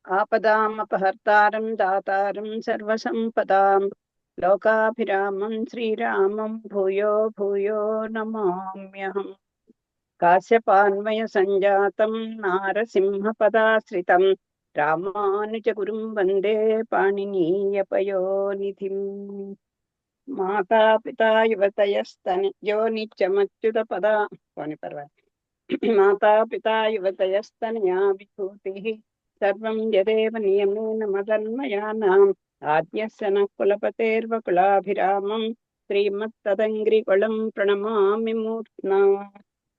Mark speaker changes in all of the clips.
Speaker 1: ఆపదామపహర్తారం దాతారం సర్వసంపదాం లోకాభిరామం శ్రీరామం భూయో భూయో నమామ్యహం. కాశ్యపాన్వయ సంజాతం నారసింహపదాశ్రితం రామానుజగురుం వందే పాణినీయపయోనిధిం. మాతాపితా యువతయస్తనయో నిత్యమచ్యుత పదా పోని పర్వాలేదు. మాతాపితా యువతయస్తనయా విభూతిః సర్వం యదేవ నియమేన మదన్మయానాం ఆద్యస్య నః కులపతేర్వకులాభిరామం శ్రీమత్తదంగ్రికుళం ప్రణమామి మూర్ధ్నా.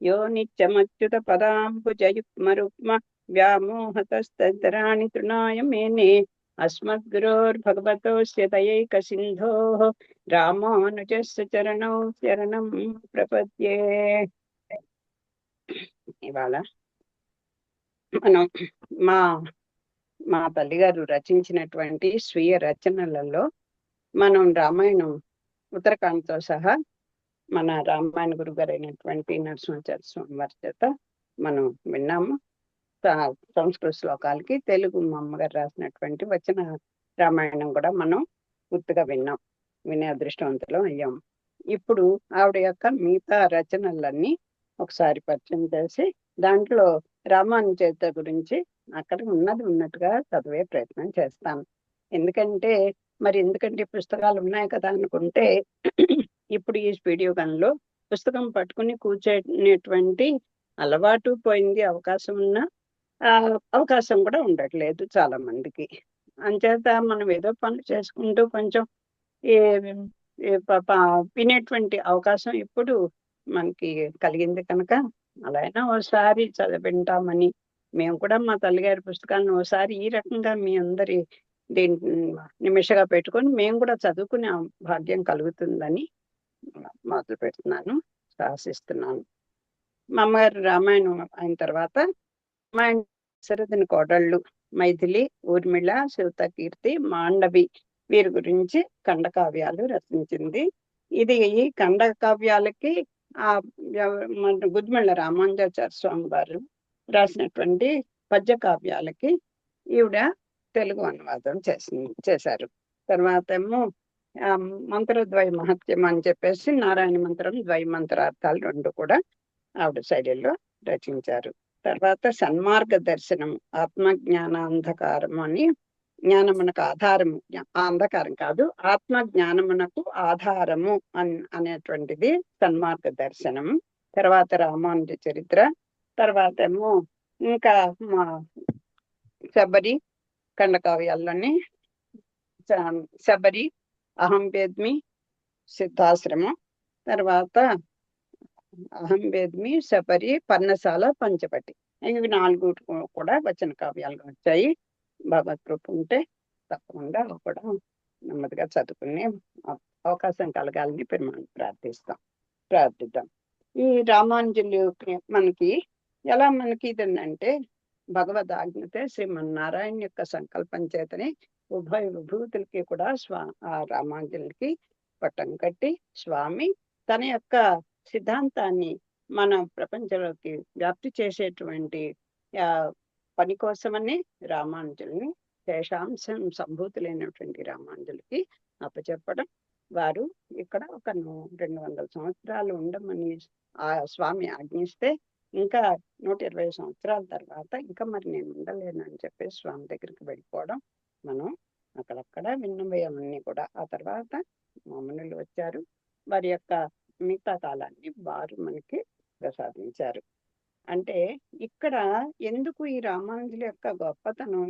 Speaker 1: యో నిత్యమచ్యుత పదాంబుజయుగ్మరుక్మ వ్యామోహతస్తరాణి తృణాయ మేనే అస్మద్గురోర్భగవతోస్య దయైకసిన్ధోః రామానుజస్య చరణౌ శరణం ప్రపద్యే. ఇవాళ మనం మా మా తల్లిగారు రచించినటువంటి స్వీయ రచనలలో మనం రామాయణం ఉత్తరకాండతో సహా మన రామాయణ గురువు గారు అయినటువంటి నరసింహాచార్య స్వామి వారి చేత మనం విన్నాము. సంస్కృత శ్లోకాలకి తెలుగు మా అమ్మగారు రాసినటువంటి వచన రామాయణం కూడా మనం పూర్తిగా విన్నాం, వినే అదృష్టవంతులం అయ్యాం. ఇప్పుడు ఆవిడ యొక్క మిగతా రచనలన్నీ ఒకసారి పరిచయం చేసి దాంట్లో రామాయణ చరిత్ర గురించి అక్కడ ఉన్నది ఉన్నట్టుగా చదివే ప్రయత్నం చేస్తాను. ఎందుకంటే పుస్తకాలు ఉన్నాయి కదా అనుకుంటే ఇప్పుడు ఈ వీడియో గన్లో పుస్తకం పట్టుకుని కూర్చునేటువంటి అలవాటు పోయింది. అవకాశం కూడా ఉండట్లేదు చాలా మందికి. అంచేత మనం ఏదో పనులు చేసుకుంటూ కొంచెం వినేటువంటి అవకాశం ఇప్పుడు మనకి కలిగింది కనుక అలా అయినా ఓసారి వింటామని మేము కూడా మా తల్లిగారి పుస్తకాలను ఓసారి ఈ రకంగా మీ అందరి నిమిషగా పెట్టుకొని మేము కూడా చదువుకునే భాగ్యం కలుగుతుందని మొదలు పెడుతున్నాను, శాసిస్తున్నాను. మా అమ్మగారు రామాయణం అయిన తర్వాత రామాయణ శరథుని కోడళ్ళు మైథిలి, ఊర్మిళ, శివతకీర్తి, మాండవి వీరి గురించి ఖండకావ్యాలు రచించింది. ఇది ఈ ఖండకావ్యాలకి గుదిమెళ్ళ రామానుజాచార్య స్వామి వారు రాసినటువంటి పద్య కావ్యాలకి ఈవిడ తెలుగు అనువాదం చేశారు. తర్వాత ఏమో మంత్రద్వయ మహత్యం అని చెప్పేసి నారాయణ మంత్రం ద్వయ మంత్రార్థాలు రెండు కూడా ఆవిడ శైలిలో రచించారు. తర్వాత సన్మార్గ దర్శనం, ఆత్మజ్ఞానాంధకారము అని, జ్ఞానమునకు ఆధారము, అంధకారం కాదు ఆత్మ జ్ఞానమునకు ఆధారము అనేటువంటిది సన్మార్గ దర్శనం. తర్వాత రామానుజ చరిత్ర, తర్వాత ఏమో ఇంకా మా శబరి ఖండకావ్యాల్లోని శబరి, అహం వేద్మి, సిద్ధాశ్రమం, తర్వాత అహం వేద్మి, శబరి, పర్ణశాల, పంచపటి, ఇవి 4 కూడా వచన కావ్యాలుగా వచ్చాయి. భగవత్ కృప ఉంటే తప్పకుండా కూడా నెమ్మదిగా చదువుకునే అవకాశం కలగాలని మనం ప్రార్థిద్దాం. ఈ రామానుజులు మనకి ఎలా ఇదంటే భగవద్ ఆజ్ఞతే శ్రీమన్నారాయణ యొక్క సంకల్పం చేతనే ఉభయ విభూతులకి కూడా రామానుజులకి పట్టం కట్టి స్వామి తన యొక్క సిద్ధాంతాన్ని మన ప్రపంచంలోకి వ్యాప్తి చేసేటువంటి పని కోసమని రామానుజుల్ని శేషాంశం సంభూతులైనటువంటి రామానుజులకి అప్పచెప్పడం, వారు ఇక్కడ ఒక 200 సంవత్సరాలు ఉండమని ఆ స్వామి ఆజ్ఞిస్తే ఇంకా 120 సంవత్సరాల తర్వాత ఇంకా నేను ఉండలేను అని చెప్పేసి స్వామి దగ్గరికి వెళ్ళిపోవడం మనం అక్కడక్కడ విన్నవన్నీ కూడా. ఆ తర్వాత మామనులు వచ్చారు, వారి యొక్క మిగతా కాలాన్ని వారు మనకి ప్రసాదించారు. అంటే ఇక్కడ ఎందుకు ఈ రామానుజుల యొక్క గొప్పతనం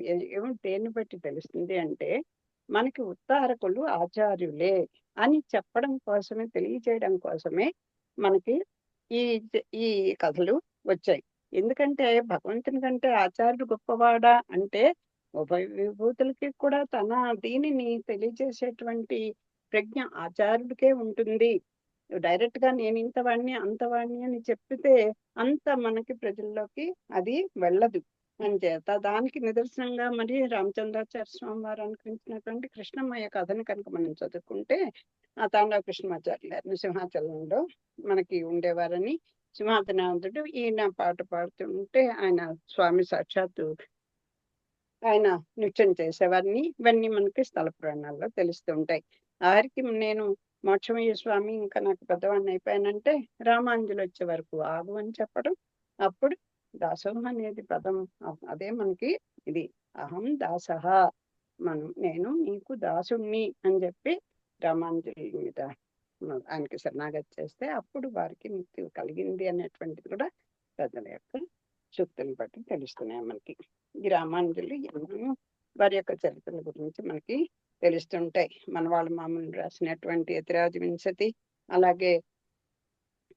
Speaker 1: దేన్ని బట్టి తెలుస్తుంది అంటే మనకి ఉత్తారకులు ఆచార్యులే అని చెప్పడం కోసమే, తెలియజేయడం కోసమే మనకి ఈ ఈ కథలు వచ్చాయి. ఎందుకంటే భగవంతుని కంటే ఆచార్యుడు గొప్పవాడా అంటే ఉభయ విభూతులకి కూడా తన దీనిని తెలియజేసేటువంటి ప్రజ్ఞ ఆచార్యుడికే ఉంటుంది. డైరెక్ట్ గా నేను ఇంతవాణ్ణి అంతవాణ్ణి అని చెప్పితే అంత మనకి ప్రజల్లోకి అది వెళ్ళదు. అంచేత దానికి నిదర్శనంగా మరి రామచంద్రాచార్య స్వామి వారు అనుకరించినటువంటి కృష్ణమయ్య కథను కనుక మనం చదువుకుంటే, ఆ తాండవ కృష్ణమాచార్యులు సింహాచలంలో మనకి ఉండేవారని, సింహాచనాథుడు ఈయన పాట పాడుతుంటే ఆయన స్వామి సాక్షాత్తు ఆయన నృత్యం చేసేవారిని ఇవన్నీ మనకి స్థల పురాణాల్లో తెలుస్తుంటాయి. ఆఖరికి నేను మోక్షమయ్య స్వామి ఇంకా నాకు పెద్దవాడిని అయిపోయానంటే రామాంజలి వచ్చే వరకు ఆగు అని చెప్పడం. అప్పుడు దాసోహం అనేది పదం అదే మనకి ఇది అహం దాసహ, నేను నీకు దాసుణ్ణి అని చెప్పి రామాంజలి మీద ఆయనకి శరణాగతి చేస్తే అప్పుడు వారికి ముక్తి కలిగింది అనేటువంటిది కూడా పెద్దల యొక్క సూక్తులను బట్టి తెలుస్తున్నాయి మనకి. ఈ రామాంజలి ఎన్నో వారి యొక్క చరిత్రల గురించి మనకి తెలుస్తుంటాయి. మన వాళ్ళ మామూలు రాసినటువంటి యతిరాజ వింశతి, అలాగే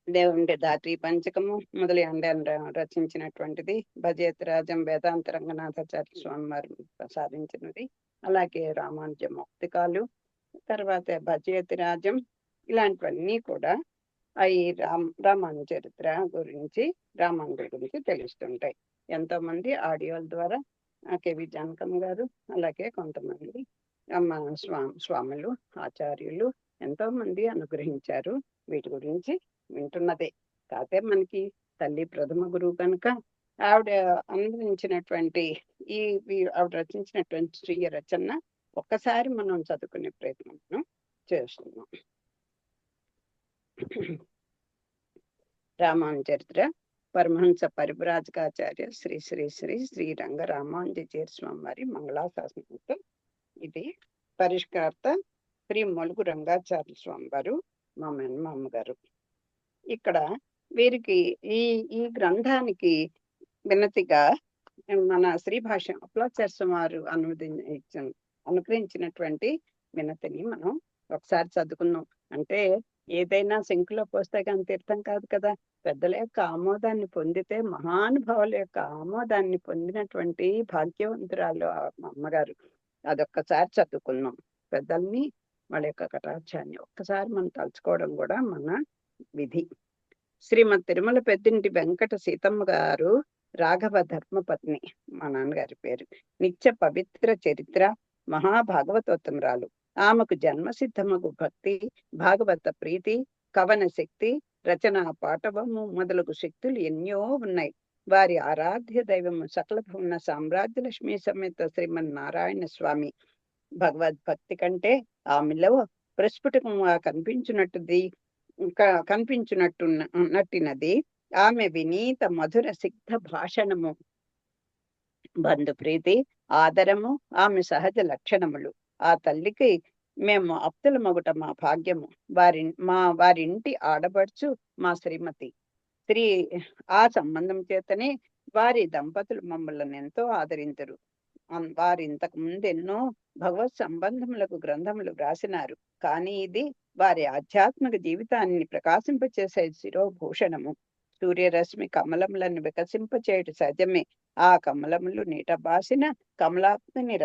Speaker 1: దేవుండే దాత్రి పంచకము మొదలైన రచించినటువంటిది, భజయతిరాజం వేదాంత రంగనాథాచార్య స్వామి వారు ప్రసాదించినది, అలాగే రామానుజ మౌక్తికాలు, తర్వాత భజయతిరాజం, ఇలాంటివన్నీ కూడా ఈ రామానుజ చరిత్ర గురించి రామానుజుల గురించి తెలుస్తుంటాయి. ఎంతో మంది ఆడియోల ద్వారా కేవి జానకమ్మ గారు, అలాగే కొంతమంది స్వాములు ఆచార్యులు ఎంతో మంది అనుగ్రహించారు. వీటి గురించి వింటున్నదే. కాకపోతే మనకి తల్లి ప్రథమ గురువు కనుక ఆవిడ అనుగ్రహించినటువంటి ఆవిడ రచించినటువంటి స్వీయ రచన ఒక్కసారి మనం చదువుకునే ప్రయత్నం మనం చేస్తున్నాం. రామానుజ చరిత్ర పరమహంస పరివ్రాజకాచార్య శ్రీ శ్రీ శ్రీ శ్రీ రంగ రామానుజాచార్య స్వామి వారి మంగళాశాసనంతో ఇది పరిష్కర్త శ్రీ మొలుగు రంగాచార్య స్వామి వారు, మా మేనమామ గారు. ఇక్కడ వీరికి ఈ గ్రంథానికి వినతిగా మన శ్రీ భాష అప్లాచార్య వారు అనుగ్రహించినటువంటి వినతిని మనం ఒకసారి చదువుకున్నాం. అంటే ఏదైనా శంకులో పోస్తే కానీ తీర్థం కాదు కదా. పెద్దల యొక్క ఆమోదాన్ని పొందితే, మహానుభావుల యొక్క ఆమోదాన్ని పొందినటువంటి భాగ్యవంతురాలు అమ్మగారు. అదొక్కసారి చదువుకున్నాం. పెద్దల్ని వాళ్ళ యొక్క కటాక్షాన్ని ఒక్కసారి మనం తలుచుకోవడం కూడా మన విధి. శ్రీమద్ తిరుమల పెద్దింటి వెంకట సీతమ్మ గారు రాఘవ ధర్మపత్ని, మా నాన్నగారి పేరు. నిత్య పవిత్ర చరిత్ర, మహాభాగవతోత్తమరాలు. ఆమెకు జన్మసిద్ధమగు భక్తి, భాగవత ప్రీతి, కవన శక్తి, రచనా పాటవము మొదలగు శక్తులు ఎన్నో ఉన్నాయి. వారి ఆరాధ్య దైవము సకల భువన సామ్రాజ్య లక్ష్మీ సమేత శ్రీమన్నారాయణ స్వామి. భగవద్భక్తి కంటే ఆమెలో ప్రస్ఫుటంగా నట్టినది ఆమె వినీత మధుర సిగ్ధ భాషణము, బంధుప్రీతి, ఆదరము ఆమె సహజ లక్షణములు. ఆ తల్లికి మేము అప్తుల మగుట మా భాగ్యము. వారింటి ఆడబడుచు మా శ్రీమతి. ఆ సంబంధం చేతనే వారి దంపతులు మమ్మల్ని ఎంతో ఆదరించరు. వారు ఇంతకు ముందు ఎన్నో భగవత్ సంబంధములకు గ్రంథములు వ్రాసినారు. కానీ ఇది వారి ఆధ్యాత్మిక జీవితాన్ని ప్రకాశింపచేసే శిరోభూషణము. సూర్యరశ్మి కమలములను వికసింపచేయట సహజమే. ఆ కమలములు నీట బాసిన కమలాత్మని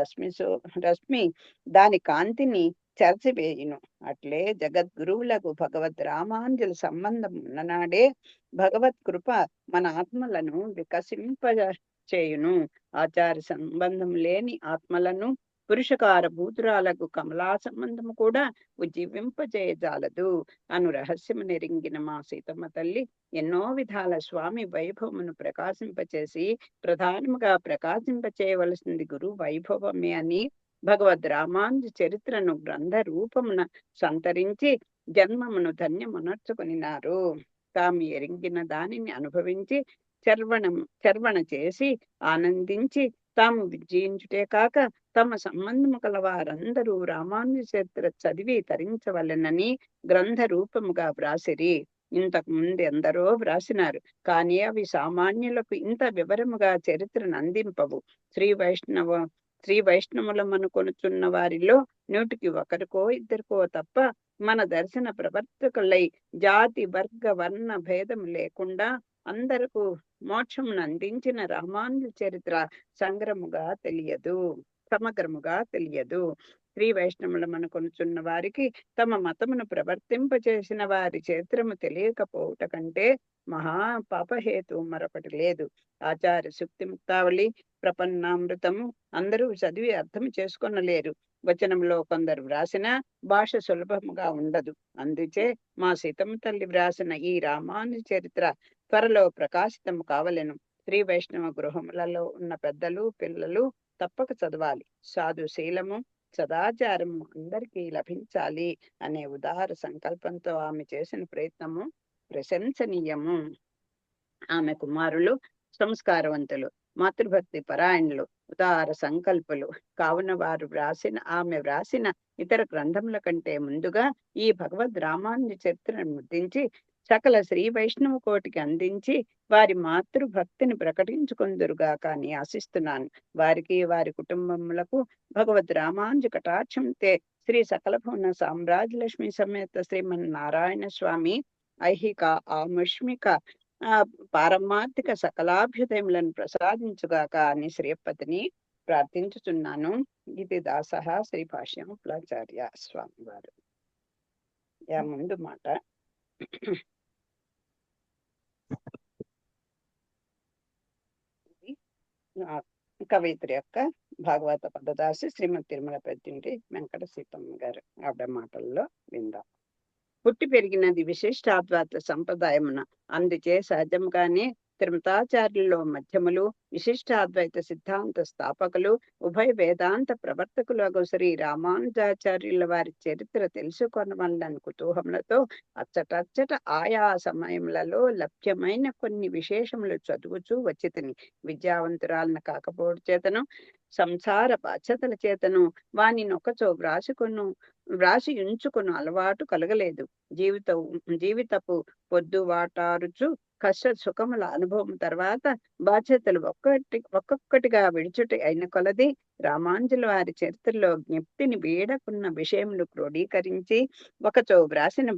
Speaker 1: రశ్మి దాని కాంతిని చెరచివేయును. అట్లే జగద్గురువులకు భగవద్ రామాంజలి సంబంధం ఉన్ననాడే భగవత్ కృప మన ఆత్మలను వికసింపచేయును. ఆచార సంబంధం లేని ఆత్మలను పురుషకార భూతురాలకు కమలా సంబంధము కూడా ఉజ్జీవింపజేయజాలదు అను రహస్యము నెరింగిన మా సీతమ్మ తల్లి ఎన్నో విధాల స్వామి వైభవమును ప్రకాశింపచేసి ప్రధానముగా ప్రకాశింపచేయవలసింది గురు వైభవమే అని భగవద్ రామానుజ చరిత్రను గ్రంథ రూపమున సంతరించి జన్మమును ధన్యమునర్చుకొనినారు. తాము ఎరింగిన దానిని అనుభవించి చర్వణ చేసి ఆనందించి తాము విజయించుటే కాక తమ సంబంధము కల వారందరూ రామానుజ చరిత్ర చదివి తరించవలెనని గ్రంథ రూపముగా వ్రాసిరి. ఇంతకు ముందు ఎందరో వ్రాసినారు, కానీ అవి సామాన్యులకు ఇంత వివరముగా చరిత్రను అందింపవు. శ్రీ వైష్ణవులమను కొనుచున్న వారిలో 100కి 1 2 తప్ప మన దర్శన ప్రవర్తకులై జాతి వర్గ వర్ణ భేదం లేకుండా అందరకు మోక్షమును అందించిన రామానుజ చరిత్ర సమగ్రముగా తెలియదు. శ్రీ వైష్ణవులమను కొనుచున్న వారికి తమ మతమును ప్రవర్తింపచేసిన వారి చరిత్రము తెలియకపోవట కంటే మహా పాపహేతు మరొకటి లేదు. ఆచార్య సూక్తి ముక్తావళి, ప్రపన్నామృతము అందరూ చదివి అర్థం చేసుకొనలేరు. వచనంలో కొందరు వ్రాసిన భాష సులభముగా ఉండదు. అందుచే మా సీతమ్మ తల్లి వ్రాసిన ఈ రామానుజ చరిత్ర త్వరలో ప్రకాశితము కావలెను. శ్రీ వైష్ణవ గృహములలో ఉన్న పెద్దలు పిల్లలు తప్పక చదవాలి. సాధు శీలము సదాచారము అందరికీ లభించాలి అనే ఉదార సంకల్పంతో ఆమె చేసిన ప్రయత్నము ప్రశంసనీయము. ఆమె కుమారులు సంస్కారవంతులు, మాతృభక్తి పరాయణులు, ఉదార సంకల్పులు కావున ఆమె వ్రాసిన ఇతర గ్రంథముల కంటే ముందుగా ఈ భగవద్ రామానుజ చరిత్రను ముద్రించి సకల శ్రీ వైష్ణవ కోటికి అందించి వారి మాతృభక్తిని ప్రకటించుకొందురుగాక అని ఆశిస్తున్నాను. వారికి వారి కుటుంబములకు భగవద్ రామానుజ కటాక్షంతే శ్రీ సకల భువన సామ్రాజ్యలక్ష్మి సమేత శ్రీమన్నారాయణ స్వామి ఐహిక ఆముష్మిక పారమార్థిక సకలాభ్యుదయములను ప్రసాదించుగాక అని శ్రీపతిని ప్రార్థించుచున్నాను. ఇది దాస శ్రీ భాష్యములాచార్య స్వామి వారు. ముందు మాట కవయిత్రి యొక్క భాగవత పదదాసి శ్రీమతి తిరుమల పెద్దింటి వెంకట సీతమ్మ గారు ఆవిడ మాటల్లో విందాం. పుట్టి పెరిగినది విశిష్టాద్వైత సంప్రదాయమున, అందుచే సహజంగానే త్రిమతాచార్యుల్లో మధ్యములు, విశిష్టాద్వైత సిద్ధాంత స్థాపకులు, ఉభయ వేదాంత ప్రవర్తకులకు శ్రీ రామానుజాచార్యుల వారి చరిత్ర తెలుసుకొనవలన కుతూహములతో అచ్చటచ్చట ఆయా సమయములలో లభ్యమైన కొన్ని విశేషములు చదువుచూ వచ్చితిని. విద్యావంతురాలను కాకపోవడం చేతను, సంసార బాధ్యతల చేతను వానినొకచో వ్రాసి ఉంచుకుని అలవాటు కలగలేదు. జీవితపు పొద్దువాటారుచు కష్ట సుఖముల అనుభవం తర్వాత బాధ్యతలు ఒక్కొక్కటిగా విడిచుట అయిన కొలది రామానుజుల వారి చరిత్రలో జ్ఞప్తిని వీడకున్న విషయములు క్రోడీకరించి ఒకచో వ్రాసిన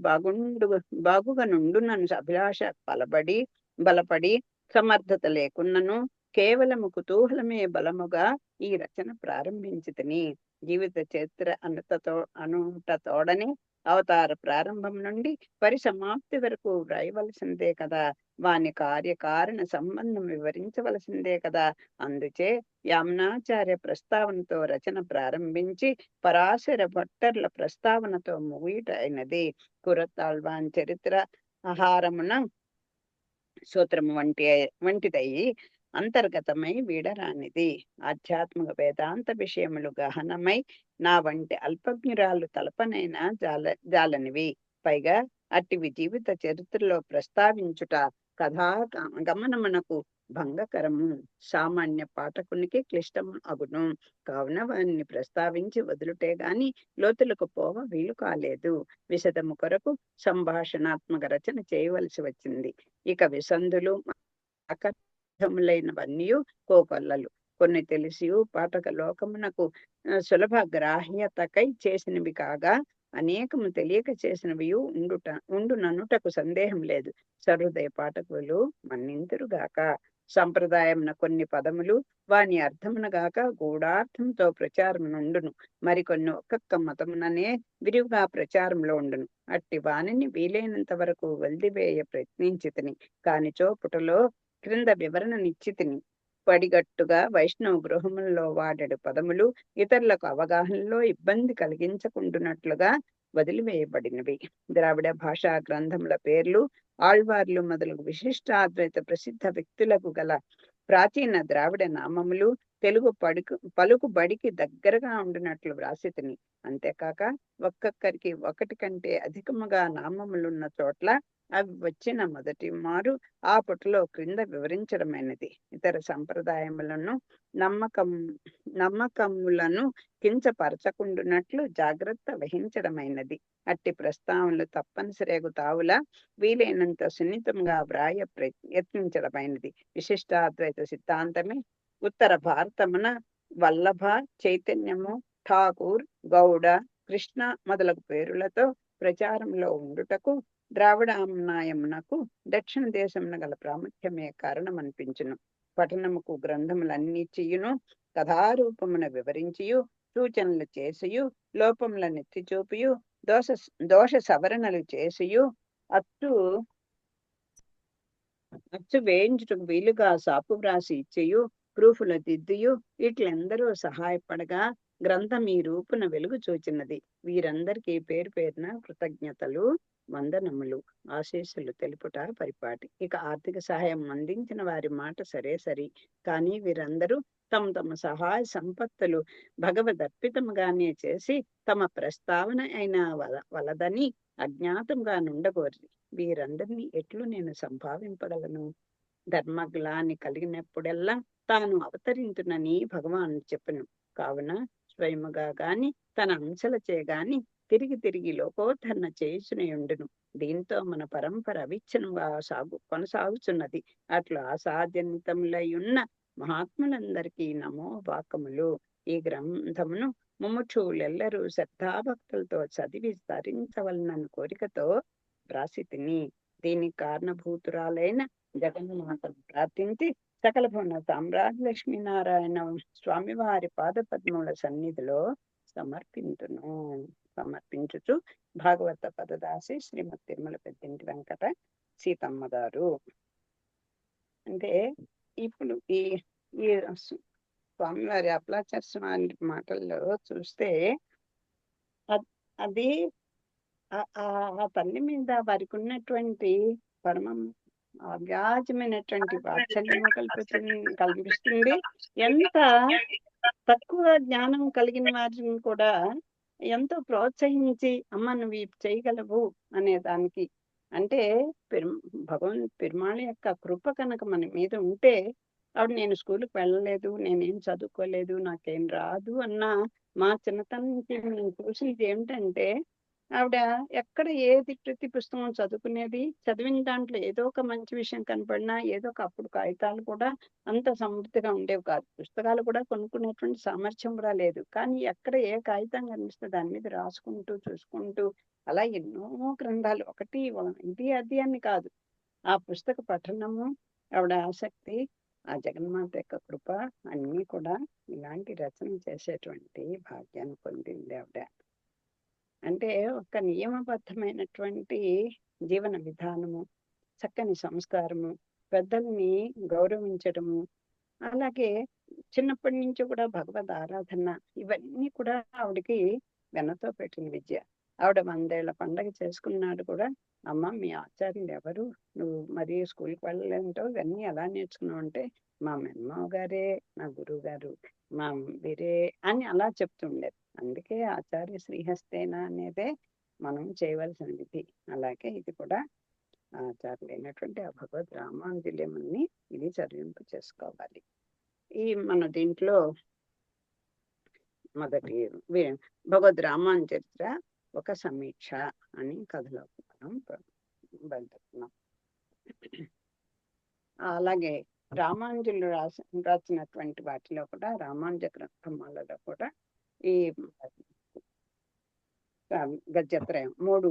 Speaker 1: బాగుగా నుండునను అభిలాష బలపడి సమర్థత లేకున్నను కేవలము కుతూహలమే బలముగా ఈ రచన ప్రారంభించితిని. జీవిత చరిత్ర అనుటతోడనే అవతార ప్రారంభం నుండి పరిసమాప్తి వరకు వ్రాయవలసిందే కదా, వాని కార్యకారణ సంబంధం వివరించవలసిందే కదా. అందుచే యామ్నాచార్య ప్రస్తావనతో రచన ప్రారంభించి పరాశర భట్టర్ల ప్రస్తావనతో ముగిట అయినది. కురతాళ్వాన్ చరిత్ర ఆహారమున సూత్రము వంటిదయి అంతర్గతమై వీడరానిది. ఆధ్యాత్మిక వేదాంత విషయములు గహనమై నా వంటి అల్పజ్ఞురాలు తలపనైనా జాలనివి. పైగా అట్టివి జీవిత చరిత్రలో ప్రస్తావించుట కథా గమనమునకు భంగకరము, సామాన్య పాఠకునికి క్లిష్టము అగును. కావున వారిని ప్రస్తావించి వదులుటే గాని లోతులకు పోవ వీలు కాలేదు. విశదము కొరకు సంభాషణాత్మక రచన చేయవలసి వచ్చింది. ఇక విసంధులు అకథములైనవన్నీ కోకొల్లలు. కొన్ని తెలిసి పాఠక లోకమునకు సులభ గ్రాహ్యతకై చేసినవి కాగా అనేకము తెలియక చేసినవి ఉండుననుటకు సందేహం లేదు. సహృదయ పాఠకులు మన్నింతురుగాక. సంప్రదాయమున కొన్ని పదములు వాని అర్థమునగాక గూఢార్థంతో ప్రచారం నుండును. మరికొన్ని ఒక్కొక్క మతముననే విరివిగా ప్రచారంలో ఉండును. అట్టి వాణిని వీలైనంత వరకు వదిలివేయ ప్రయత్నించితిని. కానిచో పుటలో క్రింద వివరణనిచ్చితిని. పడిగట్టుగా వైష్ణవ గృహములలో వాడెడు పదములు ఇతరులకు అవగాహనలో ఇబ్బంది కలిగించకుండునట్లుగా వదిలివేయబడినవి. ద్రావిడ భాషా గ్రంథముల పేర్లు ఆళ్వార్లు మొదలగు విశిష్టాద్వైత ప్రసిద్ధ వ్యక్తులకు గల ప్రాచీన ద్రావిడ నామములు తెలుగు పలుకుబడికి దగ్గరగా ఉండినట్లు వ్రాసితిని. అంతేకాక ఒక్కొక్కరికి ఒకటి కంటే అధికముగా నామములున్న చోట్ల అవి వచ్చిన మొదటి మారు ఆ పుటలో క్రింద వివరించడమైనది. ఇతర సంప్రదాయములను నమ్మకములను కించపరచకుండునట్లు జాగ్రత్త వహించడమైనది. అట్టి ప్రస్తావనలు తప్పనిసరిగు తావులా వీలైనంత సున్నితంగా యత్నించడమైనది. విశిష్టాద్వైత సిద్ధాంతమే ఉత్తర భారతమున వల్లభ, చైతన్యము, ఠాకూర్, గౌడ, కృష్ణ మొదలగు పేరులతో ప్రచారంలో ఉండుటకు ద్రావిడామ్నాయమునకు దక్షిణ దేశమున గల ప్రాముఖ్యమే కారణం అనిపించును. పఠనముకు గ్రంథములన్నీ చెయ్యును, కథారూపమున వివరించియు, సూచనలు చేసియు, లోపములను ఎత్తి చూపియు, దోష సవరణలు చేసియు, అచ్చు వేయించుటకు వీలుగా సాపు వ్రాసి ఇచ్చియు, ప్రూఫుల దిద్దియు ఇట్లందరూ సహాయపడగా గ్రంథం ఈ రూపున వెలుగు చూచినది. వీరందరికీ పేరు పేరున కృతజ్ఞతలు వందనములు ఆశీస్సులు తెలుపుట పరిపాటి. ఇక ఆర్థిక సహాయం అందించిన వారి మాట సరే సరి, కానీ వీరందరూ తమ తమ సహాయ సంపత్తులు భగవదర్పితముగానే చేసి తమ ప్రస్తావన అయిన వలదని అజ్ఞాతంగా నుండగోరి. వీరందరినీ ఎట్లు నేను సంభావింపగలను? ధర్మగ్లాని కలిగినప్పుడెల్లా తాను అవతరించునని భగవాను చెప్పను. కావున స్వయముగా గాని తన అంశలచే గాని తిరిగి తిరిగి లోకోద్ధరణ చేయుచునేయుండును. దీంతో మన పరంపర అవిచ్ఛిన్నంగా కొనసాగుచున్నది. అట్లా అసాధ్యనితములై ఉన్న మహాత్ములందరికీ నమో వాకములు. ఈ గ్రంథమును ముముక్షువులెల్లరూ శ్రద్ధాభక్తులతో చదివి తరించవలనని కోరికతో వ్రాసి తిని, దీనికి కారణభూతురాలైన జగన్మాతను ప్రార్థించి సకల భువన సామ్రాజ్య లక్ష్మీనారాయణ స్వామివారి పాదపద్మముల సన్నిధిలో సమర్పించుచు భాగవత పదదాసి శ్రీమతి తిరుమల పెద్దింటి వెంకట సీతమ్మ గారు. అంటే ఇప్పుడు ఈ ఈ స్వామివారి అప్లాచార్య స్వామి మాటల్లో చూస్తే అది ఆ తల్లి మీద వారికి ఉన్నటువంటి పరమం అవ్యాజమైనటువంటి వాత్సల్యం కల్పిస్తుంది. ఎంత తక్కువ జ్ఞానం కలిగిన వారిని కూడా ఎంతో ప్రోత్సహించి అమ్మ నువ్వు చేయగలవు అనే దానికి, అంటే పెరుమాళ యొక్క కృప కనుక మన మీద ఉంటే, ఆవిడ నేను స్కూల్కి వెళ్ళలేదు, నేనేం చదువుకోలేదు, నాకేం రాదు అన్న మా చిన్నతనం నుంచి నేను చూసింది ఏమిటంటే, ఆవిడ ఎక్కడ ఏది ప్రతి పుస్తకం చదువుకునేది, చదివిన దాంట్లో ఏదో ఒక మంచి విషయం కనపడినా, ఏదో ఒక అప్పుడు కాగితాలు కూడా అంత సమృద్ధిగా ఉండేవి కాదు, పుస్తకాలు కూడా కొనుక్కునేటువంటి సామర్థ్యం కూడా లేదు. కానీ ఎక్కడ ఏ కాగితం కనిపిస్తే దాని మీద రాసుకుంటూ చూసుకుంటూ అలా ఎన్నో గ్రంథాలు, ఒకటి ఇది అది అని కాదు, ఆ పుస్తక పఠనము, ఆవిడ ఆసక్తి, ఆ జగన్మాత యొక్క కృప అన్నీ కూడా ఇలాంటి రచన చేసేటువంటి భాగ్యాన్ని పొందింది ఆవిడ. అంటే ఒక నియమబద్ధమైనటువంటి జీవన విధానము, చక్కని సంస్కారము, పెద్దల్ని గౌరవించడము, అలాగే చిన్నప్పటి నుంచి కూడా భగవద్ ఆరాధన, ఇవన్నీ కూడా ఆవిడకి వెనతో పెట్టిన విద్య. ఆవిడ 100 ఏళ్ల పండగ చేసుకున్నాడు కూడా, అమ్మ మీ ఆచార్యులు ఎవరు, నువ్వు మరి స్కూల్కి వెళ్ళలేంటో ఇవన్నీ ఎలా నేర్చుకున్నావు అంటే, మా మెన్నమ్మ గారే నా గురువు గారు, మా వీరే అని అలా చెప్తుండేది. అందుకే ఆచార్య శ్రీహస్తేన అనేదే మనం చేయవలసిన విధి. అలాగే ఇది కూడా ఆచార్యులైనటువంటి ఆ భగవద్ రామాంజల్యముని ఇది చదివింపు చేసుకోవాలి. ఈ మన దీంట్లో మొదటి భగవద్ రామాయణ చరిత్ర ఒక సమీక్ష అని కథలో మనం బయలుదేరుతున్నాం. అలాగే రామానుజులు రాసినటువంటి వాటిలో కూడా, రామానుజ గ్రంథమాలలో కూడా ఈ గద్యత్రయం 3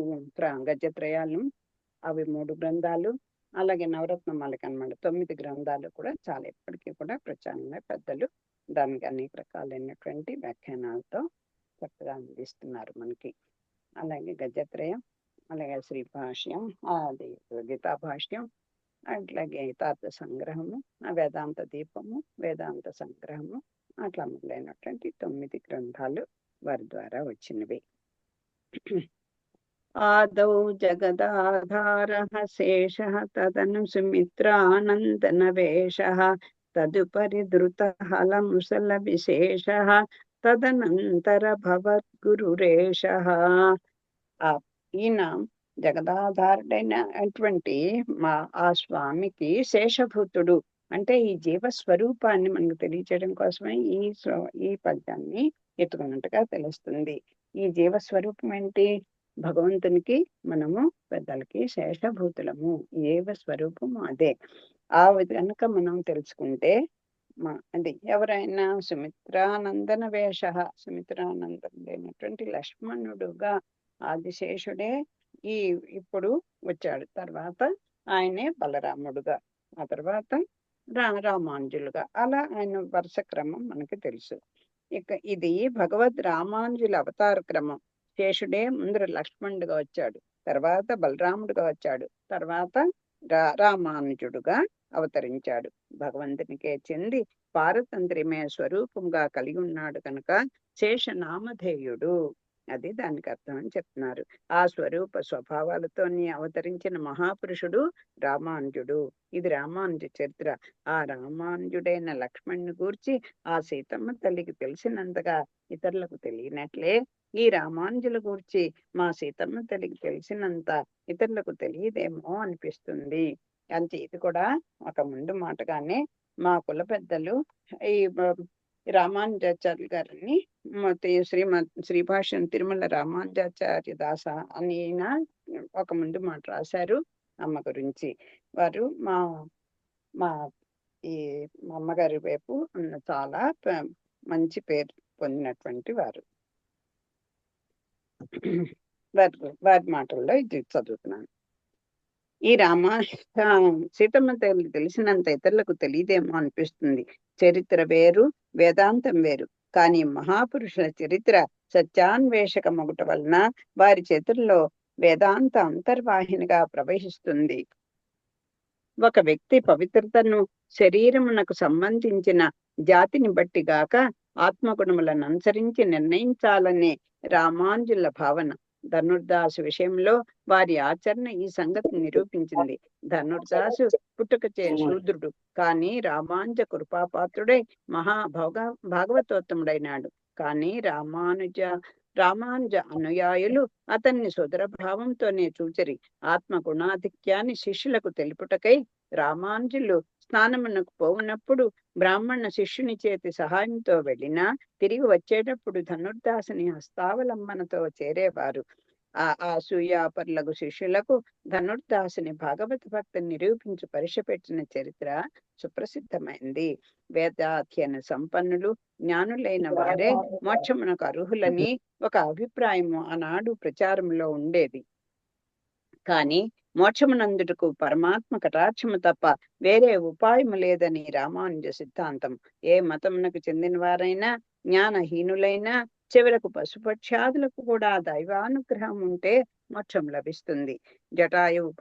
Speaker 1: గద్యత్రయాలు, అవి 3 గ్రంథాలు, అలాగే నవరత్నమాలకి అన్నమాట 9 గ్రంథాలు కూడా చాలా ఎప్పటికీ కూడా ప్రచారంగా పెద్దలు దానికి అనేక రకాలైనటువంటి వ్యాఖ్యానాలతో చక్కగా అందిస్తున్నారు మనకి. అలాగే గద్యత్రయం, అలాగే శ్రీ భాష్యం, అది గీతా భాష్యం, అట్లాగే గీతార్థ సంగ్రహము, వేదాంత దీపము, వేదాంత సంగ్రహము, అట్లా మొదలైనటువంటి 9 గ్రంథాలు వారి ద్వారా వచ్చినవి. ఆదౌ జగదాధారః శేషః తదను సుమిత్రానందనవేషః తదుపరి ధృతహలముసల విశేషః తదనంతర భవద్గురురేషః. ఈయన జగదాధారుడైనటువంటి ఆ స్వామికి శేషభూతుడు అంటే ఈ జీవస్వరూపాన్ని మనకు తెలియచేయడం కోసమే ఈ పద్యాన్ని ఎత్తుకున్నట్టుగా తెలుస్తుంది. ఈ జీవస్వరూపం ఏంటి? భగవంతునికి మనము పెద్దలకి శేషభూతులము, జీవస్వరూపము అదే. ఆ కనుక మనం తెలుసుకుంటే అంటే ఎవరైనా సుమిత్రానందన వేష, సుమిత్రానందన లేనటువంటి లక్ష్మణుడుగా ఆదిశేషుడే ఇప్పుడు వచ్చాడు. తర్వాత ఆయనే బలరాముడుగా, ఆ తర్వాత రామానుజులుగా, అలా ఆయన వరుస క్రమం మనకి తెలుసు. ఇక ఇది భగవద్ రామానుజుల అవతార క్రమం. శేషుడే ముందర లక్ష్మణుడుగా వచ్చాడు, తర్వాత బలరాముడుగా వచ్చాడు, తర్వాత రామానుజుడుగా అవతరించాడు. భగవంతునికే చెంది పారతంత్ర్యమే స్వరూపంగా కలిగి ఉన్నాడు కనుక శేషనామధేయుడు అది దానికి అర్థం అని చెప్తున్నారు. ఆ స్వరూప స్వభావాలతో అవతరించిన మహాపురుషుడు రామానుజుడు. ఇది రామానుజ చరిత్ర. ఆ రామానుజుడైన లక్ష్మణ్ని గూర్చి ఆ సీతమ్మ తల్లికి తెలిసినంతగా ఇతరులకు తెలియనట్లే ఈ రామానుజుల గూర్చి మా సీతమ్మ తల్లికి తెలిసినంత ఇతరులకు తెలియదేమో అనిపిస్తుంది. అంతే. ఇది కూడా ఒక ముందు మాటగానే మా కుల పెద్దలు ఈ రామానుజాచార్యులు గారిని శ్రీభాష్యం తిరుమల రామానుజాచార్య దాస అని ఈయన ఒక ముందు మాట రాశారు అమ్మ గురించి. వారు మా మా ఈ మా అమ్మగారి వైపు ఉన్న చాలా మంచి పేరు పొందినటువంటి వారు. వారి మాటల్లో ఇది చదువుతున్నాను. ఈ సీతమ్మ తల్లి తెలిసినంత ఇతరులకు తెలియదేమో అనిపిస్తుంది. చరిత్ర వేరు, వేదాంతం వేరు. కానీ మహాపురుషుల చరిత్ర సత్యాన్వేషక మొగట వలన వారి చేతుల్లో వేదాంత అంతర్వాహినిగా ప్రవహిస్తుంది. ఒక వ్యక్తి పవిత్రతను శరీరమునకు సంబంధించిన జాతిని బట్టి గాక ఆత్మగుణములను అనుసరించి నిర్ణయించాలనే రామానుజుల భావన. ధనుర్దాసు విషయంలో వారి ఆచరణ ఈ సంగతి నిరూపించింది. ధనుర్దాసు పుట్టుకచే శూద్రుడు, కానీ రామానుజ కృపాపాత్రుడై భాగవతోత్తముడైనాడు. కానీ రామానుజ అనుయాయులు అతన్ని సుదరభావంతోనే చూచరి. ఆత్మ గుణాధిక్యాన్ని శిష్యులకు తెలుపుటకై రామానుజులు స్నానమునకు పోవునప్పుడు బ్రాహ్మణ శిష్యుని చేతి సహాయంతో వెళ్ళినా తిరిగి వచ్చేటప్పుడు ధనుర్దాసుని హస్తావలంబనతో చేరేవారు. ఆ అసూయాపరులకు శిష్యులకు ధనుర్దాసుని భాగవత భక్తిని నిరూపించి పరిశపెట్టిన చరిత్ర సుప్రసిద్ధమైంది. వేదాధ్యయన సంపన్నులు, జ్ఞానులైన వారే మోక్షమునకు అర్హులని ఒక అభిప్రాయము ఆనాడు ప్రచారంలో ఉండేది. కానీ మోక్షమునందుటకు పరమాత్మ కటాక్షము తప్ప వేరే ఉపాయము లేదని రామానుజ సిద్ధాంతం. ఏ మతమునకు చెందిన వారైనా, జ్ఞానహీనులైనా చివరకు పశుపక్ష్యాదులకు కూడా దైవానుగ్రహం ఉంటే మోక్షం లభిస్తుంది. జటాయువు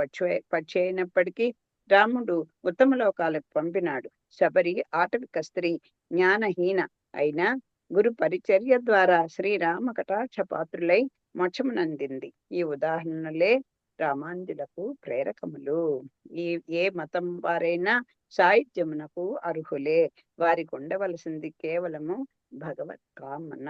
Speaker 1: పక్షి అయినప్పటికీ రాముడు ఉత్తమ లోకాలకు పంపినాడు. శబరి ఆటవిక స్త్రీ, జ్ఞానహీన అయినా గురు పరిచర్య ద్వారా శ్రీరామ కటాక్ష పాత్రులై మోక్షమునందింది. ఈ ఉదాహరణలే రామానుజులకు ప్రేరకములు. ఏ మతం వారైనా సాహిత్యమునకు అర్హులే. వారికి ఉండవలసింది కేవలము భగవత్ కామన.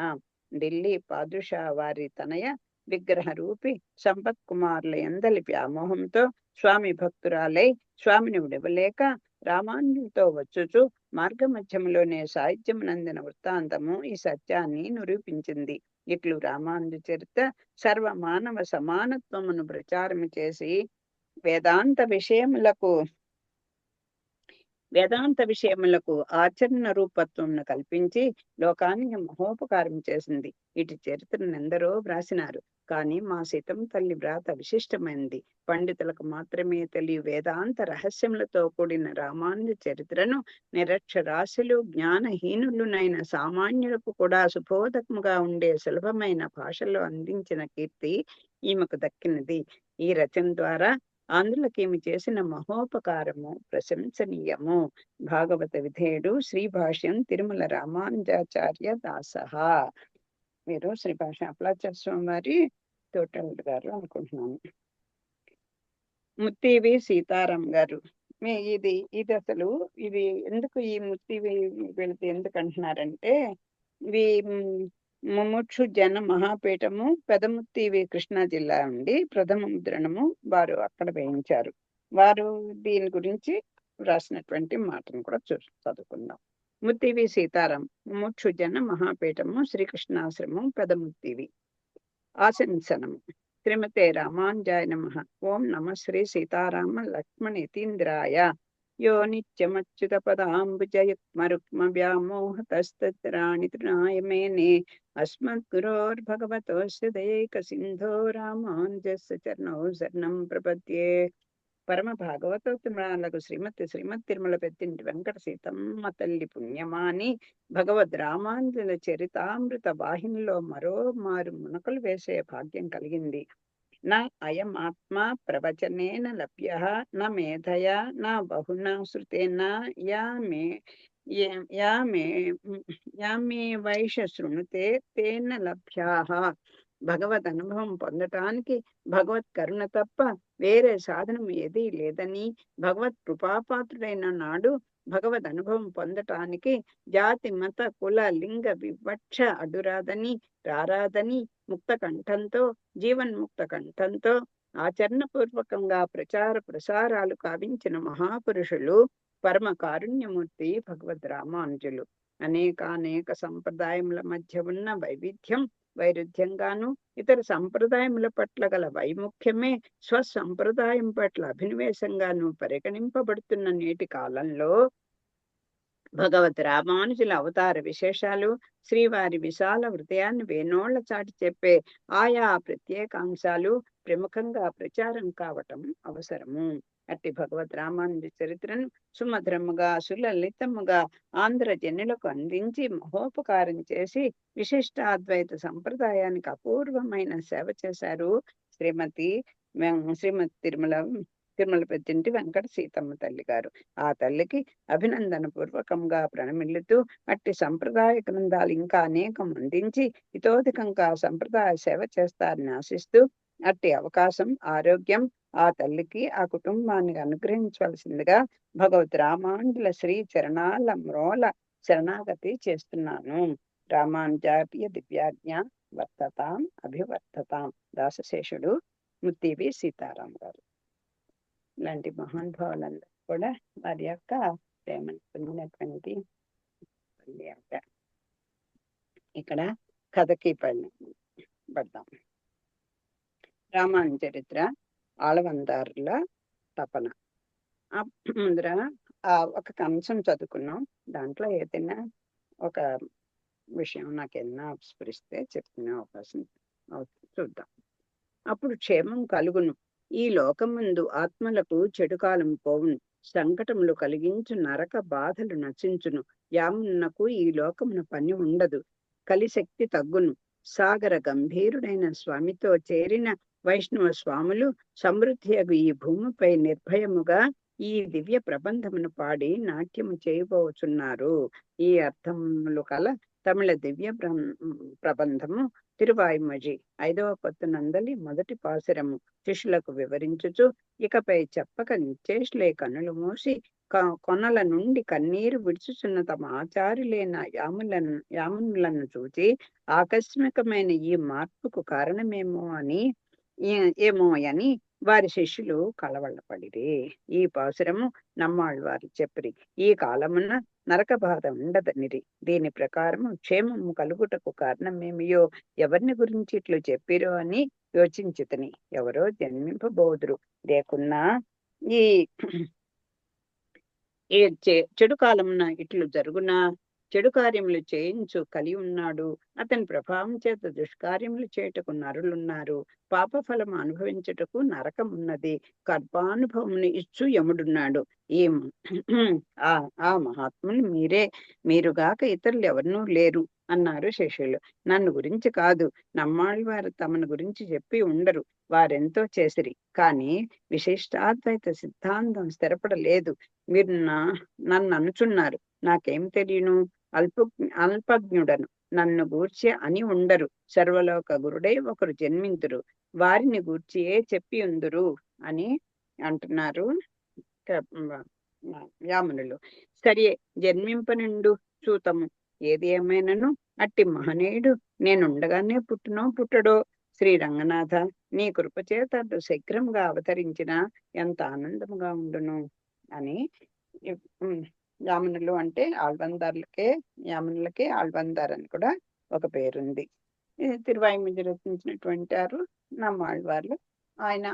Speaker 1: ఢిల్లీ పాదుషా వారి తనయ విగ్రహ రూపి సంపత్ కుమారుల ఎందలి వ్యామోహంతో స్వామి భక్తురాలై స్వామిని విడవలేక రామానుజులతో వచ్చుచు మార్గమధ్యములోనే సాహిత్యమునందిన వృత్తాంతము ఈ సత్యాన్ని నిరూపించింది. ఇట్లు రామానుజ చరిత్ర సర్వమానవ సమానత్వమును ప్రచారము చేసి వేదాంత విషయములకు ఆచరణ రూపత్వమును కల్పించి లోకానికి మహోపకారం చేసింది. ఇటు చరిత్రను ఎందరో వ్రాసినారు. కానీ మా సీతమ్మ తల్లి వ్రాత విశిష్టమైనది. పండితులకు మాత్రమే తెలియ వేదాంత రహస్యములతో కూడిన రామానుజ చరిత్రను నిరక్షరాస్యులు, జ్ఞానహీనులునైన సామాన్యులకు కూడా సుబోధకముగా ఉండే సులభమైన భాషలో అందించిన కీర్తి ఈమెకు దక్కినది. ఈ రచన ద్వారా ఆంధ్రులకి ఈమె చేసిన మహోపకారము ప్రశంసనీయము. భాగవత విధేయుడు శ్రీభాష్యం తిరుమల రామానుజాచార్య దాస. మీరు శ్రీభాష్యం అప్పలాచార్య స్వామి వారి తోటల్లుడు గారు అనుకుంటున్నాను. ముత్తివి సీతారాం గారు. ఇది అసలు ఇవి ఎందుకు ఈ ముత్తివి వెళితే ఎందుకు అంటున్నారంటే, ఇవి ముముక్షు జన మహాపీఠము పెదముత్తివి కృష్ణా జిల్లా నుండి ప్రథమ ముద్రణము వారు అక్కడ వేయించారు. వారు దీని గురించి రాసినటువంటి మాటను కూడా చదువుకుందాం. ముత్తివి సీతారాం, ముముక్షు జన మహాపీఠము, శ్రీకృష్ణాశ్రమం, పెదముత్తివి. ఆశంసనము. శ్రీమతే రామానుజాయ నమః. ఓం నమ శ్రీ సీతారామ లక్ష్మణ యతీంద్రాయ. యో నిత్యమచ్యుత పదాంబుజయుగ్మ వ్యామోహతస్తత్రాణి తృణాయ మేనే. అస్మద్గురోర్భగవతోస్య దయైక సింధో రామానుజస్య చరణౌ శరణం ప్రపద్యే. పరమ భాగవతోత్తమురాలకు శ్రీమతి తిరుమల పెద్దింటి వెంకట సీతమ్మ తల్లి పుణ్యమాని భగవద్ రామానుజుల చరితామృత వాహినిలో మరో మారు మునకలు వేసే భాగ్యం కలిగింది. నా అయం ఆత్మా ప్రవచనేన లభ్యః న మేధయా న బహునా శృతేన యా మే వైష శృణుతే తేన లభ్యాః. భగవద్ అనుభవం పొందటానికి భగవత్ కరుణ తప్ప వేరే సాధనం ఏదీ లేదని, భగవత్ కృపాపాత్రుడైన నాడు భగవద్ అనుభవం పొందటానికి జాతి మత కుల లింగ వివక్ష అడ్డురాదని, రారాదని ముక్త కంఠంతో, జీవన్ముక్త కంఠంతో ఆచరణపూర్వకంగా ప్రచార ప్రసారాలు కావించిన మహాపురుషులు పరమ కారుణ్యమూర్తి భగవద్ రామానుజులు. అనేక సంప్రదాయముల మధ్య ఉన్న వైవిధ్యం వైరుధ్యంగాను, ఇతర సంప్రదాయముల పట్ల గల వైముఖ్యమే స్వసంప్రదాయం పట్ల అభినివేశంగాను పరిగణింపబడుతున్న నేటి కాలంలో భగవద్ రామానుజుల అవతార విశేషాలు, శ్రీవారి విశాల హృదయాన్ని వేనోళ్ల చాటి చెప్పే ఆయా ప్రత్యేకాంశాలు ప్రముఖంగా ప్రచారం కావటం అవసరము. అట్టి భగవద్ రామానుజ చరిత్రను సుమధురముగా సులలితముగా ఆంధ్ర జనులకు అందించి మహోపకారం చేసి విశిష్టాద్వైత సంప్రదాయానికి అపూర్వమైన సేవ చేశారు శ్రీమతి తిరుమల పెద్దింటి వెంకట సీతమ్మ తల్లి గారు. ఆ తల్లికి అభినందన పూర్వకంగా ప్రణమిల్లుతూ అట్టి సంప్రదాయ గ్రంథాలు ఇంకా అనేకం అందించి ఇతోధికంగా సంప్రదాయ సేవ చేస్తారని ఆశిస్తూ అట్టి అవకాశం ఆరోగ్యం ఆ తల్లికి ఆ కుటుంబానికి అనుగ్రహించవలసిందిగా భగవద్ రామానుజుల శ్రీ చరణాల మ్రోల శరణాగతి చేస్తున్నాను. రామానుజార్య దివ్యాజ్ఞ వర్తతాం అభివర్తతాం. దాసశేషుడు ముత్తివి సీతారాం గారు. ఇలాంటి మహానుభావులందరూ కూడా వారి యొక్క ప్రేమను పొందినటువంటి ఇక్కడ కథకి పడదాం. రామాయణ చరిత్ర ఆళవందారుల తపన. ముందర ఒక కంశం చదువుకున్నాం. దాంట్లో ఏదైనా ఒక విషయం నాకేదైనా స్ఫురిస్తే చెప్తున్న అవకాశం చూద్దాం. అప్పుడు క్షేమం కలుగును, ఈ లోకముందు ఆత్మలకు చెడు కాలం పోవును, సంకటములు కలిగించు నరక బాధలు నశించును, యామునకు ఈ లోకమున పని ఉండదు, కలిశక్తి తగ్గును. సాగర గంభీరుడైన స్వామితో చేరిన వైష్ణవ స్వాములు సమృద్ధియగు ఈ భూమిపై నిర్భయముగా ఈ దివ్య ప్రబంధమును పాడి నాట్యము చేయబోచున్నారు. ఈ అర్థములు కల తమిళ దివ్య ప్రబంధము తిరువాయిమొഴി 5వ పత్తునందలి మొదటి పాసురము శిష్యులకు వివరించుచు, ఇకపై చెప్పక నిశ్చేష్లే కన్నులు మూసి కొనల నుండి కన్నీరు విడుచుచున్న తమ ఆచార్యులైన యామునులను చూచి ఆకస్మికమైన ఈ మార్పుకు కారణమేమో అని వారి శిష్యులు కలవళ్ళపడిరి. ఈ పాసురము నమ్మాళ్ళవారు చెప్పిరి. ఈ కాలమున నరక బాధ ఉండదనిరి. దీని ప్రకారము క్షేమము కలుగుటకు కారణమేమియో ఎవరిని గురించి ఇట్లు చెప్పిరో అని యోచించితని. ఎవరో జన్మింపబోదురు, లేకున్నా ఈ చెడు కాలమున ఇట్లు జరుగునా, చెడు కార్యములు చేయించు కలి ఉన్నాడు, అతని ప్రభావం చేత దుష్కార్యములు చేయుటకు నరులున్నారు, పాప ఫలము అనుభవించుటకు నరకం ఉన్నది, కర్పానుభవమును ఇచ్చు యముడున్నాడు. ఈ ఆ మహాత్ములు మీరుగాక ఇతరులు ఎవరినూ లేరు అన్నారు శిష్యులు. నన్ను గురించి కాదు, నమ్మాళ్ళ వారు తమను గురించి చెప్పి ఉండరు, వారెంతో చేసిరి, కానీ విశిష్టాద్వైత సిద్ధాంతం స్థిరపడలేదు. మీరు నన్ను అనుచున్నారు, నాకేం తెలియను, అల్పజ్ఞుడను, నన్ను గూర్చి అని ఉండరు, సర్వలోక గురుడై ఒకరు జన్మింతురు, వారిని గూర్చియే చెప్పి ఉందురు అని అంటున్నారు యామునులు. సరే, జన్మింపనుండు చూతము. ఏది ఏమైనను అట్టి మహనీయుడు నేనుండగానే పుట్టడో. శ్రీ రంగనాథ, నీ కృపచేత శీఘ్రంగా అవతరించిన ఎంత ఆనందముగా ఉండును అని. యామునులు అంటే యామునులకే ఆళ్వందార్ అని కూడా ఒక పేరుంది. తిరువాయిమొഴి రచించినటువంటి వారు నమ్మాళ్ళవార్లు. ఆయన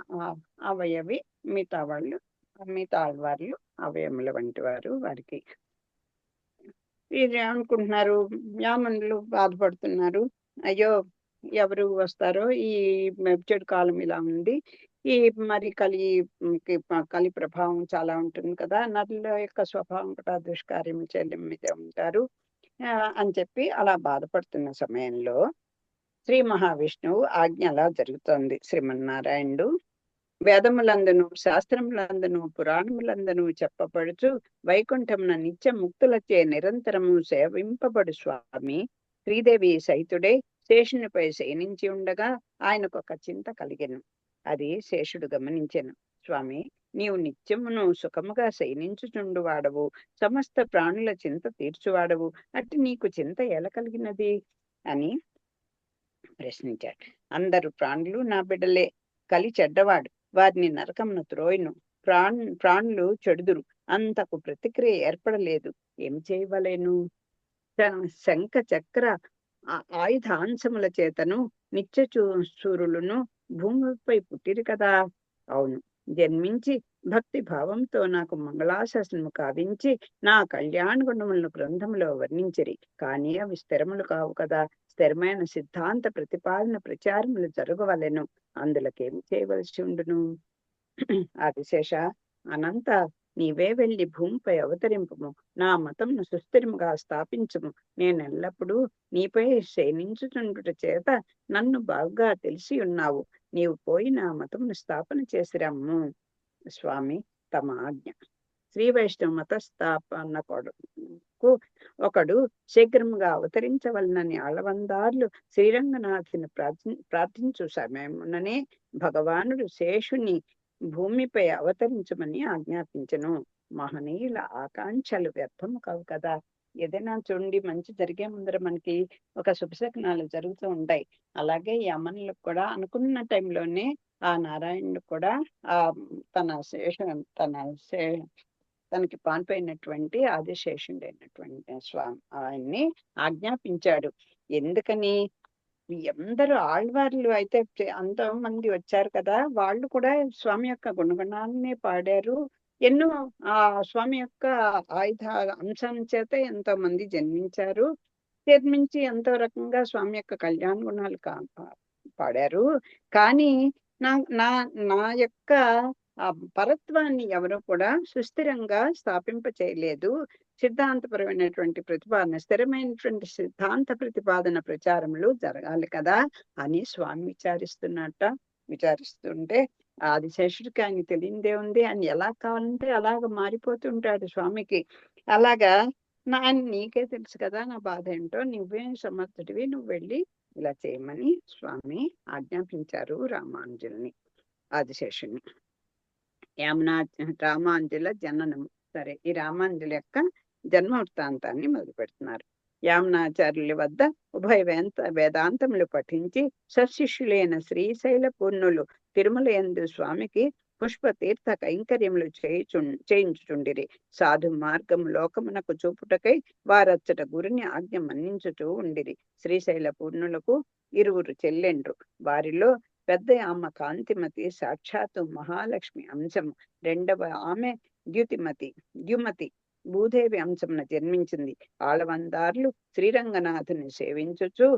Speaker 1: అవయవి, మిగతా ఆళ్వార్లు అవయముల వంటి వారు. వారికి వీరు అనుకుంటున్నారు, యామునులు బాధపడుతున్నారు, అయ్యో ఎవరు వస్తారో, ఈ చెడు కాలం ఇలా ఉంది, ఈ మరి కలి ప్రభావం చాలా ఉంటుంది కదా, నరుల యొక్క స్వభావం కూడా దుష్కార్యం చేయడం మీద ఉంటారు అని చెప్పి అలా బాధపడుతున్న సమయంలో శ్రీ మహావిష్ణువు ఆజ్ఞ అలా జరుగుతోంది. శ్రీమన్నారాయణుడు వేదములందును శాస్త్రములందును పురాణములందును చెప్పబడుచు వైకుంఠమున నిత్య ముక్తులచే నిరంతరము సేవింపబడు స్వామి శ్రీదేవి సహితుడే శేషునిపై శయనించి ఉండగా ఆయనకు ఒక చింత కలిగెను. అది శేషుడు గమనించెను. స్వామి, నీవు నిత్యమును సుఖముగా శయనించుచుండు వాడవు, సమస్త ప్రాణుల చింత తీర్చువాడవు, అట్టి నీకు చింత ఎలా కలిగినది అని ప్రశ్నించాడు. అందరు ప్రాణులు నా బిడ్డలే, కలి చెడ్డవాడు, వారిని నరకమును త్రోయును, ప్రాణులు చెడుదురు, అంతకు ప్రతిక్రియ ఏర్పడలేదు, ఏమి చేయవలేను? శంఖ చక్ర ఆయుధాంశముల చేతను నిత్య సూరులను భూమిపై పుట్టిరు కదా. అవును, జన్మించి భక్తి భావంతో నాకు మంగళాశాసనము కావించి నా కళ్యాణ గుణములను గ్రంథములో వర్ణించిరి. కానీ అవి స్థిరములు కావు కదా. స్థిరమైన సిద్ధాంత ప్రతిపాదన ప్రచారములు జరగవలెను, అందులకేమి చేయవలసి ఉండును? ఆదిశేష, అనంత, నీవే వెళ్లి భూమిపై అవతరింపుము, నా మతంను సుస్థిరముగా స్థాపించుము. నేనెల్లప్పుడూ నీపై శయనించుచుండుట చేత నన్ను బాగా తెలిసి ఉన్నావు. నీవు పోయి నా మతమును స్థాపన చేసిరమ్ము. స్వామి తమ ఆజ్ఞ. శ్రీ వైష్ణవ మత స్థాపన కొడుకు ఒకడు శీఘ్రముగా అవతరించవలనని ఆళ్లవందార్లు శ్రీరంగనాథుని ప్రార్థించు సమయముననే భగవానుడు శేషుని భూమిపై అవతరించమని ఆజ్ఞాపించను. మహనీయుల ఆకాంక్షలు వ్యర్థము కావు కదా. ఏదైనా చూడండి, మంచి జరిగే ముందర మనకి ఒక శుభశకనాలు జరుగుతూ ఉంటాయి. అలాగే ఈ అమ్మనులకు కూడా అనుకున్న టైంలోనే ఆ నారాయణుడు కూడా ఆ తనకి పాన్పోయినటువంటి ఆదిశేషుడైనటువంటి స్వామి ఆయన్ని ఆజ్ఞాపించాడు. ఎందుకని? అందరూ ఆళ్వార్లు అయితే అంత మంది వచ్చారు కదా, వాళ్ళు కూడా స్వామి యొక్క గుణగణాలనే పాడారు. ఎన్నో ఆ స్వామి యొక్క ఆయుధ అంశం చేత ఎంతో మంది జన్మించారు. జన్మించి ఎంతో రకంగా స్వామి యొక్క కళ్యాణ గుణాలు పాడారు. కానీ నా నా నా యొక్క ఆ పరత్వాన్ని ఎవరు కూడా సుస్థిరంగా స్థాపింప చేయలేదు. సిద్ధాంతపరమైనటువంటి ప్రతిపాదన, స్థిరమైనటువంటి సిద్ధాంత ప్రతిపాదన ప్రచారములు జరగాలి కదా అని స్వామి విచారిస్తుంటే ఆదిశేషుడికి ఆయన తెలియదే ఉంది. ఆయన ఎలా కావాలంటే అలాగ మారిపోతుంటాడు స్వామికి. అలాగా నీకే తెలుసు కదా నా బాధ ఏంటో, నువ్వే సమర్థుడివి, నువ్వు వెళ్ళి ఇలా చేయమని స్వామి ఆజ్ఞాపించారు రామానుజుల్ని, ఆదిశేషుని. రామానుజుల జననము. సరే, ఈ రామానుజుల యొక్క జన్మ వృత్తాంతాన్ని మొదలు పెడుతున్నారు. యామునాచార్యుల వద్ద ఉభయ వేదాంతములు పఠించి సశిష్యులైన శ్రీశైల పూర్ణులు తిరుమల యందు స్వామికి పుష్పతీర్థ కైంకర్యములు చేయించుచుండిరి. సాధు మార్గము లోకమునకు చూపుటకై వారచ్చట గురిని ఆజ్ఞ మన్నించుచూ ఉండిరి. శ్రీశైల పూర్ణులకు 2 చెల్లెండ్రు. వారిలో పెద్ద ఆమె కాంతిమతి, సాక్షాత్తు మహాలక్ష్మి అంశము. రెండవ ఆమె ద్యుమతి భూదేవి అంశమున జన్మించింది. ఆళ్లవందార్లు శ్రీరంగనాథుని సేవించుచు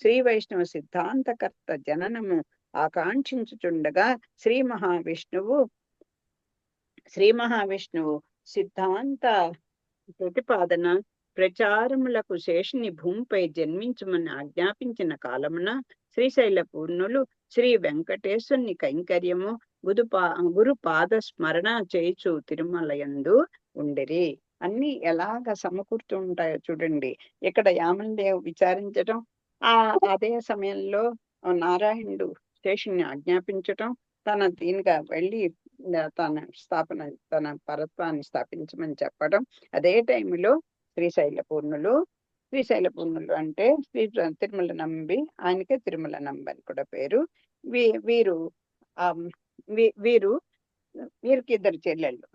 Speaker 1: శ్రీ వైష్ణవ సిద్ధాంతకర్త జననము ఆకాంక్షించుచుండగా శ్రీ మహావిష్ణువు సిద్ధాంత ప్రతిపాదన ప్రచారములకు శేషుని భూమిపై జన్మించమని ఆజ్ఞాపించిన కాలమున శ్రీశైల పూర్ణులు శ్రీ వెంకటేశ్వరుని కైంకర్యము గురు పాద స్మరణ చేయుచు తిరుమల యందు ఉండిరి. అన్ని ఎలాగ సమకూర్తూ ఉంటాయో చూడండి. ఇక్కడ యామనదేవ్ విచారించటం, అదే సమయంలో నారాయణుడు శేషుని ఆజ్ఞాపించటం, దీనిగా వెళ్ళి తన పరత్వాన్ని స్థాపించమని చెప్పడం. అదే టైంలో శ్రీశైల పూర్ణులు అంటే తిరుమల నంబి, ఆయనకే తిరుమల నంబి అని కూడా పేరు. వీరికి 2 చెల్లెళ్ళు,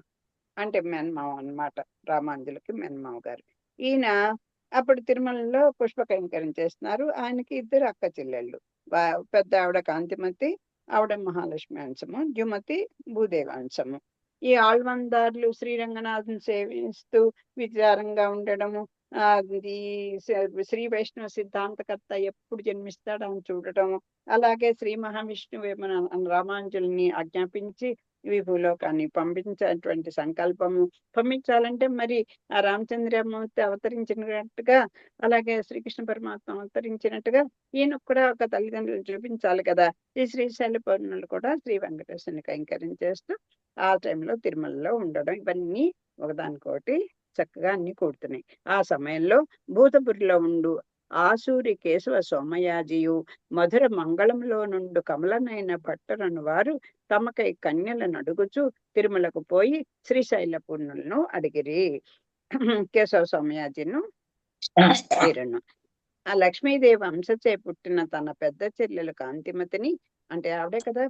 Speaker 1: అంటే మెన్మావ అన్నమాట. రామానుజులకి మెన్మావ గారు. ఈయన అప్పుడు తిరుమలలో పుష్ప కైంకర్యం చేస్తున్నారు. ఆయనకి 2 అక్క చెల్లెళ్ళు. పెద్ద ఆవిడ కాంతిమతి, ఆవిడ మహాలక్ష్మి అంశము, ద్యుమతి భూదేవి అంశము. ఈ ఆళ్వందార్లు శ్రీరంగనాథుని సేవిస్తూ విచారంగా ఉండడము, శ్రీ వైష్ణవ సిద్ధాంతకర్త ఎప్పుడు జన్మిస్తాడు అని చూడటము, అలాగే శ్రీ మహావిష్ణువు రామానుజుల్ని ఆజ్ఞాపించి భూలోకాన్ని పంపించేటువంటి సంకల్పము. పంపించాలంటే మరి ఆ రామచంద్రమూర్తి అవతరించినట్టుగా, అలాగే శ్రీకృష్ణ పరమాత్మ అవతరించినట్టుగా ఈయన కూడా ఒక తల్లిదండ్రులు చూపించాలి కదా. ఈ శ్రీశైల పౌర్ణులు కూడా శ్రీ వెంకటేశ్వరుని కైంకర్యం చేస్తూ ఆ టైంలో తిరుమలలో ఉండడం, ఇవన్నీ ఒకదానికోటి చక్కగా అన్ని కూడుతున్నాయి. ఆ సమయంలో భూతపురిలో ఉండు ఆసూరి కేశవ సోమయాజియు మధుర మంగళంలో నుండు కమలనైన భట్టరను వారు తమకై కన్యలను అడుగుచు తిరుమలకు పోయి శ్రీశైల పూర్ణులను అడిగిరి. కేశవ సోమయాజిను వీరును. ఆ లక్ష్మీదేవి అంశచే పుట్టిన తన పెద్ద చెల్లెలు కాంతిమతిని, అంటే ఆవిడే కదా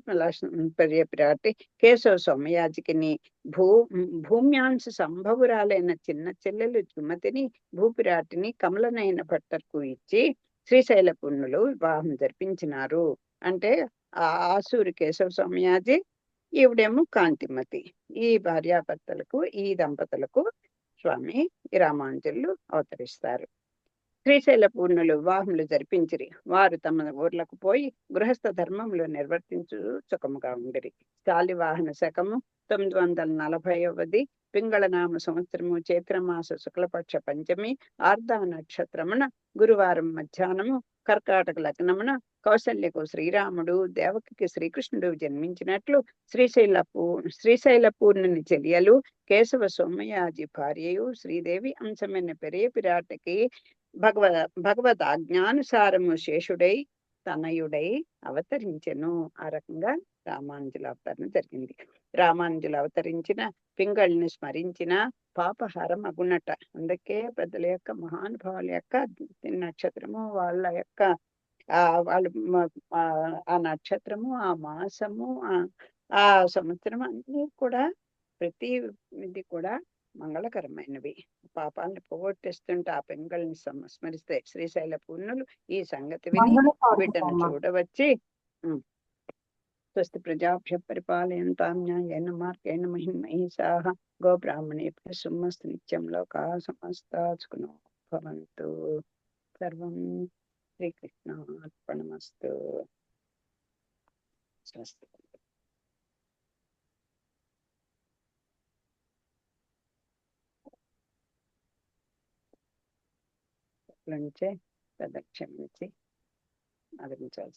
Speaker 1: పిరాటి, కేశవ సోమయాజికిని భూమ్యాంశ సంభవురాలైన చిన్న చెల్లెలు సుమతిని భూపిరాటిని కమలనైన భట్టర్కు ఇచ్చి శ్రీశైల పుణ్యులు వివాహం జరిపించినారు. అంటే ఆ ఆసూరి కేశవ సోమయాజి, ఈవిడేమో కాంతిమతి. ఈ భార్యాభర్తలకు, ఈ దంపతులకు స్వామి ఈ రామానుజులు అవతరిస్తారు. శ్రీశైల పూర్ణులు వివాహములు జరిపించిరి. వారు తమ ఊర్లకు పోయి గృహస్థ ధర్మములు నిర్వర్తించు సుఖముగా ఉండిరి. శాలివాహన శకము 940వ పింగళనామ సంవత్సరము చైత్రమాస శుక్లపక్ష పంచమి ఆర్ధ నక్షత్రమున గురువారం మధ్యాహ్నము కర్కాటక లగ్నమున కౌసల్యకు శ్రీరాముడు, దేవకికి శ్రీకృష్ణుడు జన్మించినట్లు శ్రీశైల పూర్ణుని చెలియలు కేశవ సోమయాజి భార్యయు శ్రీదేవి అంశమైన పెరియ పిరాటకి భగవద్ ఆజ్ఞానుసారము శేషుడై తనయుడై అవతరించెను. ఆ రకంగా రామానుజుల అవతరణ జరిగింది. రామానుజులు అవతరించిన పింగళిని స్మరించిన పాపహారం అగునట. అందుకే పెద్దల యొక్క మహానుభావుల యొక్క నక్షత్రము, వాళ్ళ యొక్క వాళ్ళు ఆ నక్షత్రము, ఆ మాసము, ఆ సంవత్సరం అన్ని కూడా ప్రతి ఇది కూడా మంగళకరమైనవి. పాపాలను పోగొట్టేస్తుంటే ఆ పెంగళని స్మరిస్తే శ్రీశైల పూర్ణులు ఈ సంగతి విని బిడ్డను చూడవచ్చి స్వస్తి ప్రజాభ్య పరిపాలయంతాం న్యాయేన మార్గేణ మహిమహీషాః గోబ్రాహ్మణేభ్యః సుమస్తు నిత్యం లోకాః సమస్తాః సుఖినో భవంతు. సర్వం శ్రీకృష్ణార్పణమస్తు. స్వస్తి. నుంచే ప్రదక్షిణించి ఆదరించాల్సి